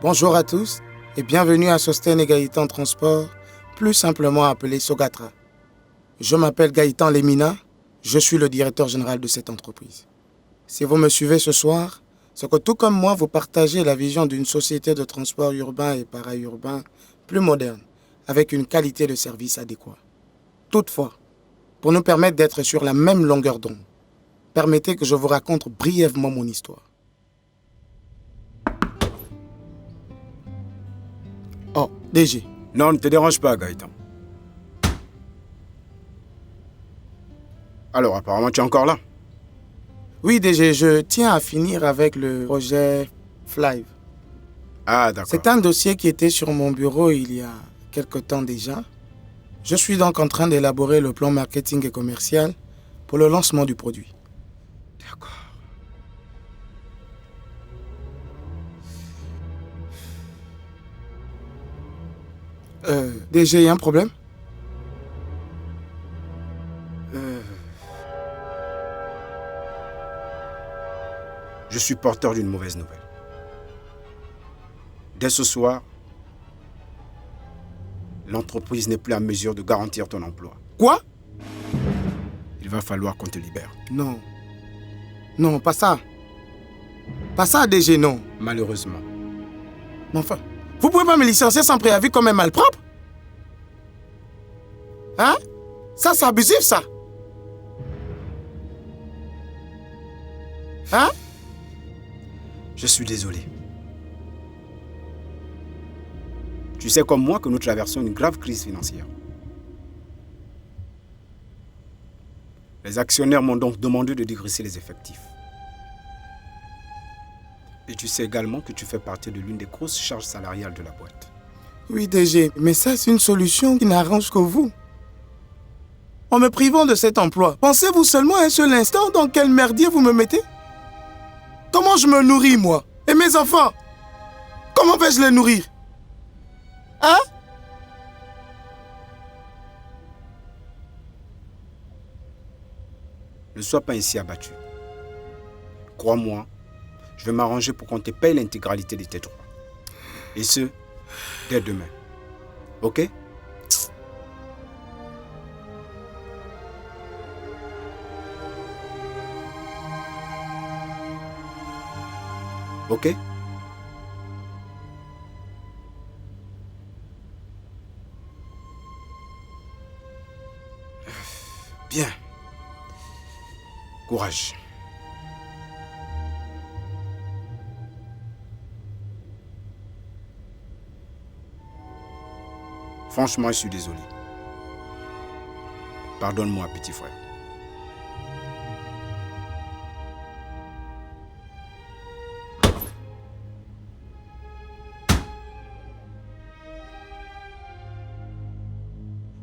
Bonjour à tous et bienvenue à Sostène et Gaëtan Transport, plus simplement appelé Sogatra. Je m'appelle Gaëtan Lemina, je suis le directeur général de cette entreprise. Si vous me suivez ce soir, c'est que tout comme moi, vous partagez la vision d'une société de transport urbain et para-urbain plus moderne, avec une qualité de service adéquate. Toutefois, pour nous permettre d'être sur la même longueur d'onde, permettez que je vous raconte brièvement mon histoire. Oh, DG. Non, ne te dérange pas, Gaëtan. Alors, apparemment, tu es encore là. Oui, DG, je tiens à finir avec le projet Flive. Ah, d'accord. C'est un dossier qui était sur mon bureau il y a quelque temps déjà. Je suis donc en train d'élaborer le plan marketing et commercial pour le lancement du produit. D'accord. DG, il y a un problème? Je suis porteur d'une mauvaise nouvelle. Dès ce soir, l'entreprise n'est plus à mesure de garantir ton emploi. Quoi? Il va falloir qu'on te libère. Non. Non, pas ça. Pas ça, DG, non. Malheureusement. Mais enfin, vous pouvez pas me licencier sans préavis comme un malpropre? Hein? Ça, c'est abusif, ça. Hein? Je suis désolé. Tu sais comme moi que nous traversons une grave crise financière. Les actionnaires m'ont donc demandé de dégraisser les effectifs. Et tu sais également que tu fais partie de l'une des grosses charges salariales de la boîte. Oui, DG, mais ça, c'est une solution qui n'arrange que vous. En me privant de cet emploi, pensez-vous seulement un seul instant dans quel merdier vous me mettez? Comment je me nourris, moi? Et mes enfants? Comment vais-je les nourrir? Hein? Ne sois pas ainsi abattu. Crois-moi, je vais m'arranger pour qu'on te paye l'intégralité de tes droits. Et ce, dès demain. Ok? Ok? Bien. Courage. Franchement, je suis désolé. Pardonne-moi, petit frère.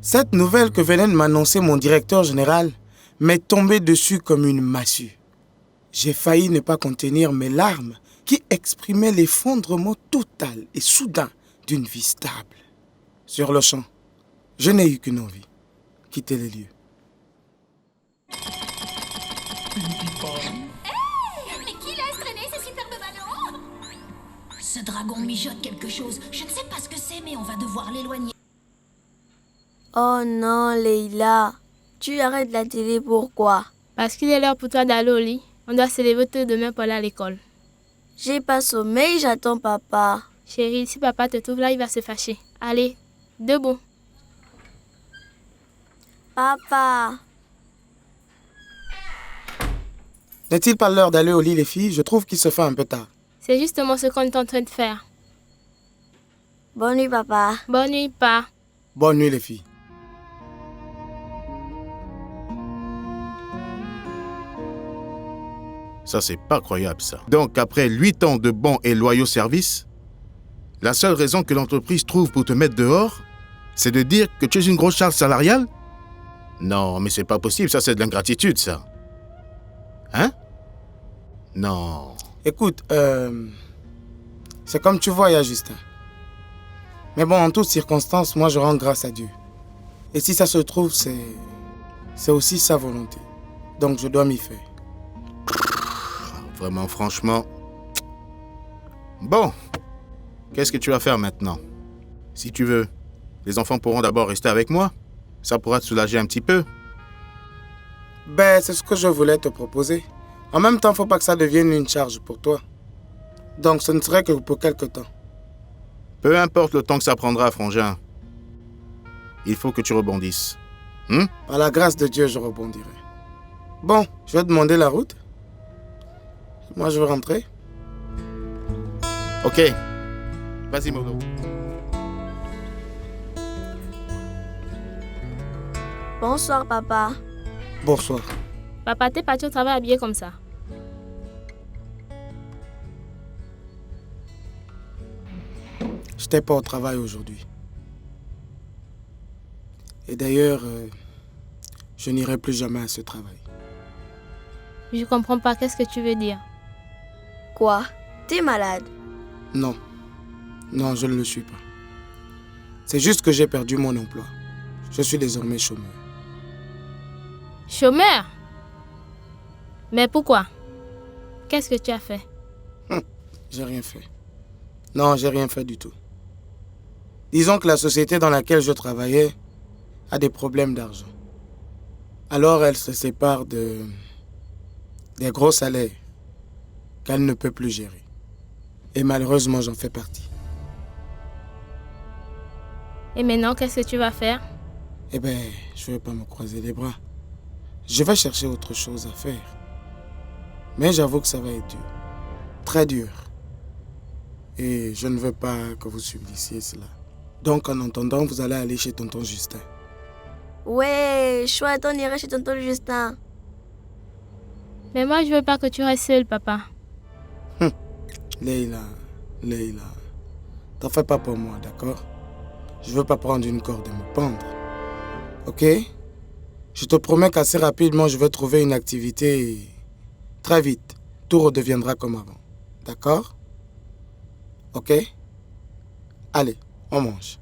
Cette nouvelle que venait de m'annoncer mon directeur général m'est tombée dessus comme une massue. J'ai failli ne pas contenir mes larmes qui exprimaient l'effondrement total et soudain d'une vie stable. Sur le champ, je n'ai eu qu'une envie, quitter les lieux. Mais qui laisse traîner ces superbes ballons? Ce dragon mijote quelque chose. Je ne sais pas ce que c'est, mais on va devoir l'éloigner. Oh non, Leïla. Tu arrêtes la télé, pourquoi? Parce qu'il est l'heure pour toi d'aller au lit. On doit se lever tôt demain pour aller à l'école. J'ai pas sommeil, j'attends papa. Chérie, si papa te trouve là, il va se fâcher. Allez, debout. Papa. N'est-il pas l'heure d'aller au lit, les filles? Je trouve qu'il se fait un peu tard. C'est justement ce qu'on est en train de faire. Bonne nuit, papa. Bonne nuit, pa. Bonne nuit, les filles. Ça, c'est pas croyable, ça. Donc, après 8 ans de bons et loyaux services, la seule raison que l'entreprise trouve pour te mettre dehors, c'est de dire que tu es une grosse charge salariale? Non, mais c'est pas possible, ça, c'est de l'ingratitude, ça. Hein? Non. Écoute, c'est comme tu vois, ya Justin. Mais bon, en toutes circonstances, moi, je rends grâce à Dieu. Et si ça se trouve, c'est aussi sa volonté. Donc, je dois m'y faire. Vraiment, franchement... Bon. Qu'est-ce que tu vas faire maintenant? Si tu veux, les enfants pourront d'abord rester avec moi. Ça pourra te soulager un petit peu. Ben, c'est ce que je voulais te proposer. En même temps, faut pas que ça devienne une charge pour toi. Donc, ce ne serait que pour quelque temps. Peu importe le temps que ça prendra, frangin. Il faut que tu rebondisses. Par la grâce de Dieu, je rebondirai. Bon, je vais demander la route. Moi, je veux rentrer. Ok. Vas-y, Mono. Bonsoir, papa. Bonsoir. Papa, t'es parti au travail habillé comme ça. Je n'étais pas au travail aujourd'hui. Et d'ailleurs, je n'irai plus jamais à ce travail. Je comprends pas, qu'est-ce que tu veux dire? Quoi? T'es malade? Non. Non, je ne le suis pas. C'est juste que j'ai perdu mon emploi. Je suis désormais chômeur. Chômeur? Mais pourquoi? Qu'est-ce que tu as fait? J'ai rien fait. Non, j'ai rien fait du tout. Disons que la société dans laquelle je travaillais a des problèmes d'argent. Alors elle se sépare des gros salaires qu'elle ne peut plus gérer. Et malheureusement, j'en fais partie. Et maintenant, qu'est-ce que tu vas faire? Eh bien, je ne vais pas me croiser les bras. Je vais chercher autre chose à faire. Mais j'avoue que ça va être dur. Très dur. Et je ne veux pas que vous subissiez cela. Donc, en entendant, vous allez aller chez tonton Justin. Ouais, chouette, on irait chez tonton Justin. Mais moi, je veux pas que tu restes seul, papa. Leïla, t'en fais pas pour moi, d'accord? Je veux pas prendre une corde et me pendre. Ok? Je te promets qu'assez rapidement, je vais trouver une activité et très vite, tout redeviendra comme avant. D'accord? Ok? Allez, on mange.